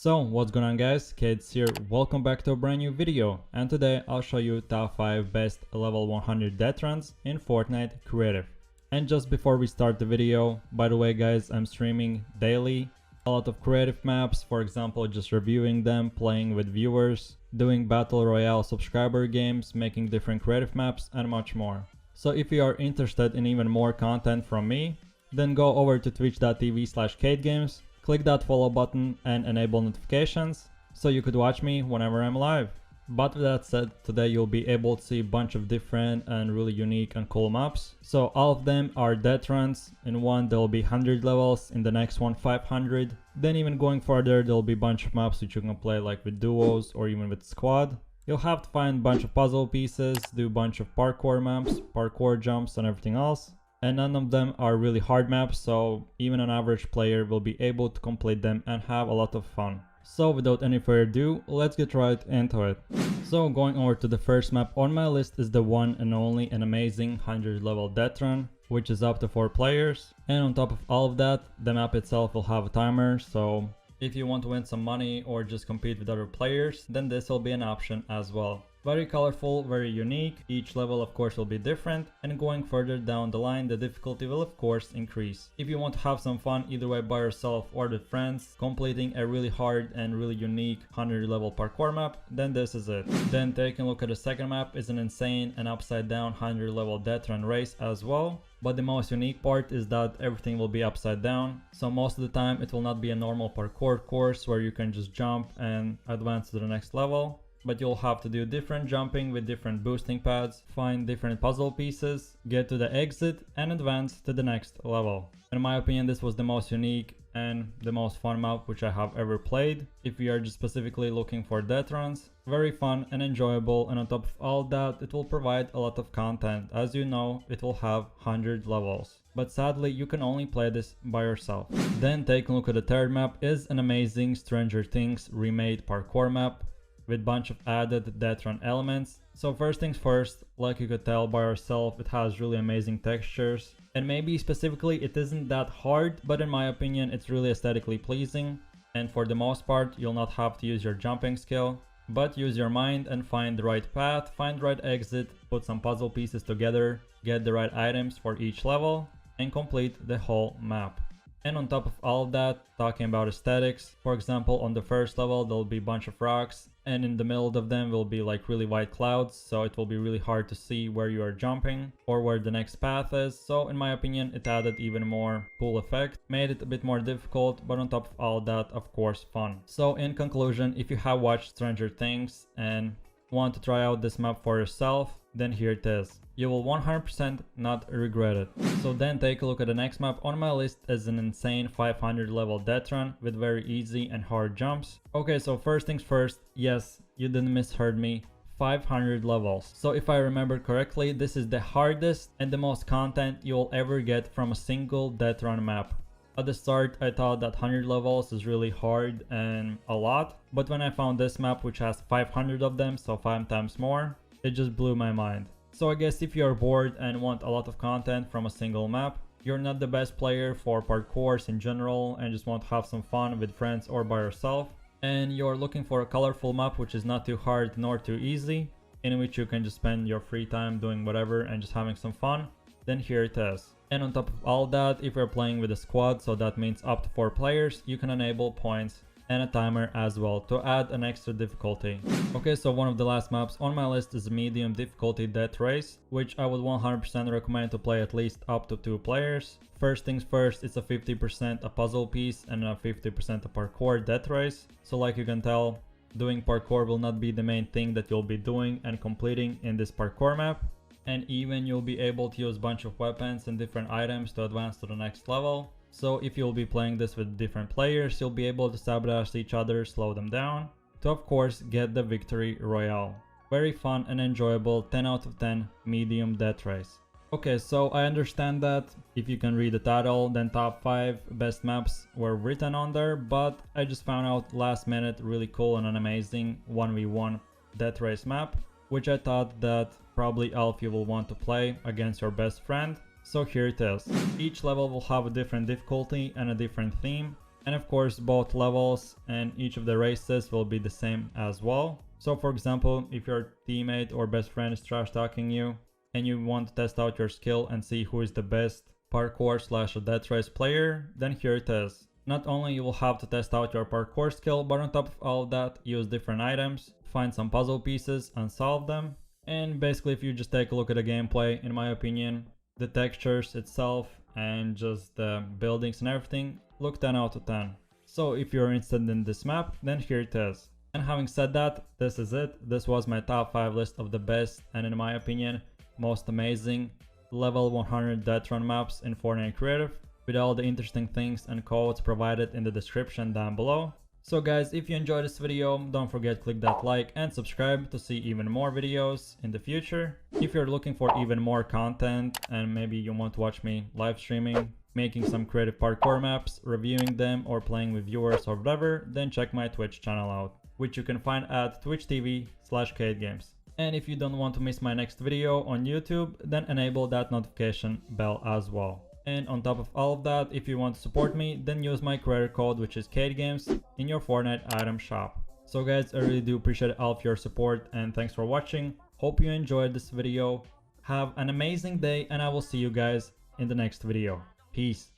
So what's going on guys, Kaids here, welcome back to a brand new video, and today I'll show you top 5 best level 100 death runs in Fortnite Creative. And just before we start the video, by the way guys, I'm streaming daily a lot of creative maps, for example just reviewing them, playing with viewers, doing Battle Royale subscriber games, making different creative maps and much more. So if you are interested in even more content from me, then go over to twitch.tv/KaidGames. Click that follow button and enable notifications so you could watch me whenever I'm live. But with that said, today you'll be able to see a bunch of different and really unique and cool maps. So all of them are death runs. In one there'll be 100 levels, in the next one 500. Then even going further there'll be a bunch of maps which you can play like with duos or even with squad. You'll have to find a bunch of puzzle pieces, do a bunch of parkour maps, parkour jumps and everything else. And none of them are really hard maps, so even an average player will be able to complete them and have a lot of fun. So without any further ado, let's get right into it. So going over to the first map on my list is the one and only and amazing 100 level death run, which is up to 4 players. And on top of all of that, the map itself will have a timer, so if you want to win some money or just compete with other players, then this will be an option as well. Very colorful, very unique, each level of course will be different, and going further down the line the difficulty will of course increase. If you want to have some fun either way by yourself or with friends, completing a really hard and really unique 100 level parkour map, then this is it. Then taking a look at the second map is an insane and upside down 100 level death run race as well. But the most unique part is that everything will be upside down, so most of the time it will not be a normal parkour course where you can just jump and advance to the next level. But you'll have to do different jumping with different boosting pads, find different puzzle pieces, get to the exit and advance to the next level. In my opinion, this was the most unique and the most fun map which I have ever played. If you are just specifically looking for death runs, very fun and enjoyable, and on top of all that it will provide a lot of content. As you know, it will have 100 levels. But sadly you can only play this by yourself. Then take a look at the third map is an amazing Stranger Things remade parkour map with bunch of added death run elements. So first things first, like you could tell by yourself, it has really amazing textures, and maybe specifically it isn't that hard, but in my opinion it's really aesthetically pleasing. And for the most part you'll not have to use your jumping skill, but use your mind and find the right path, find the right exit, put some puzzle pieces together, get the right items for each level and complete the whole map. And on top of all of that, talking about aesthetics, for example on the first level there'll be a bunch of rocks, and in the middle of them will be like really white clouds, so it will be really hard to see where you are jumping or where the next path is. So in my opinion it added even more cool effect, made it a bit more difficult, but on top of all that of course fun. So in conclusion, if you have watched Stranger Things and want to try out this map for yourself, then here it is. You will 100% not regret it. So then take a look at the next map on my list as an insane 500 level death run with very easy and hard jumps. Okay, so first things first, yes, you didn't misheard me, 500 levels. So if I remember correctly, this is the hardest and the most content you'll ever get from a single death run map. At the start I thought that 100 levels is really hard and a lot, but when I found this map which has 500 of them, so 5 times more, it just blew my mind. So I guess if you're bored and want a lot of content from a single map, you're not the best player for parkours in general and just want to have some fun with friends or by yourself, and you're looking for a colorful map which is not too hard nor too easy, in which you can just spend your free time doing whatever and just having some fun, then here it is. And on top of all that, if you're playing with a squad, so that means up to 4 players, you can enable points and a timer as well to add an extra difficulty. Okay, so one of the last maps on my list is a medium difficulty death race, which I would 100% recommend to play at least up to 2 players. First things first, it's a 50% a puzzle piece and a 50% a parkour death race. So like you can tell, doing parkour will not be the main thing that you'll be doing and completing in this parkour map. And even you'll be able to use a bunch of weapons and different items to advance to the next level. So if you'll be playing this with different players, you'll be able to sabotage each other, slow them down, to of course get the victory royale. Very fun and enjoyable 10 out of 10 medium death race. Okay, so I understand that if you can read the title, then top 5 best maps were written on there, but I just found out last minute really cool and an amazing 1v1 death race map, which I thought that probably all of you will want to play against your best friend. So here it is. Each level will have a different difficulty and a different theme, And of course both levels and each of the races will be the same as well. So for example, if your teammate or best friend is trash talking you and you want to test out your skill and see who is the best parkour slash death race player, then here it is. Not only you will have to test out your parkour skill, but on top of all of that, use different items, find some puzzle pieces and solve them. And basically if you just take a look at the gameplay, in my opinion, the textures itself and just the buildings and everything look 10 out of 10. So if you're interested in this map, then here it is. And having said that, this is it. This was my top 5 list of the best and in my opinion most amazing level 100 Deathrun maps in Fortnite Creative, with all the interesting things and codes provided in the description down below. So guys, if you enjoyed this video, don't forget to click that like and subscribe to see even more videos in the future. If you're looking for even more content and maybe you want to watch me live streaming, making some creative parkour maps, reviewing them or playing with viewers or whatever, then check my Twitch channel out, which you can find at twitch.tv/KaidGames. And if you don't want to miss my next video on YouTube, then enable that notification bell as well. And on top of all of that, if you want to support me, then use my creator code, which is KaidGames, in your Fortnite item shop. So guys, I really do appreciate all of your support and thanks for watching. Hope you enjoyed this video. Have an amazing day and I will see you guys in the next video. Peace.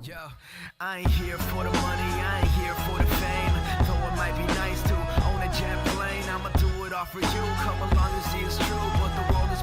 Yo, I ain't here for the money, I ain't here for the fame. Though it might be nice to own a jet plane, I'ma do it all for you. Come along and see it's true, but the world is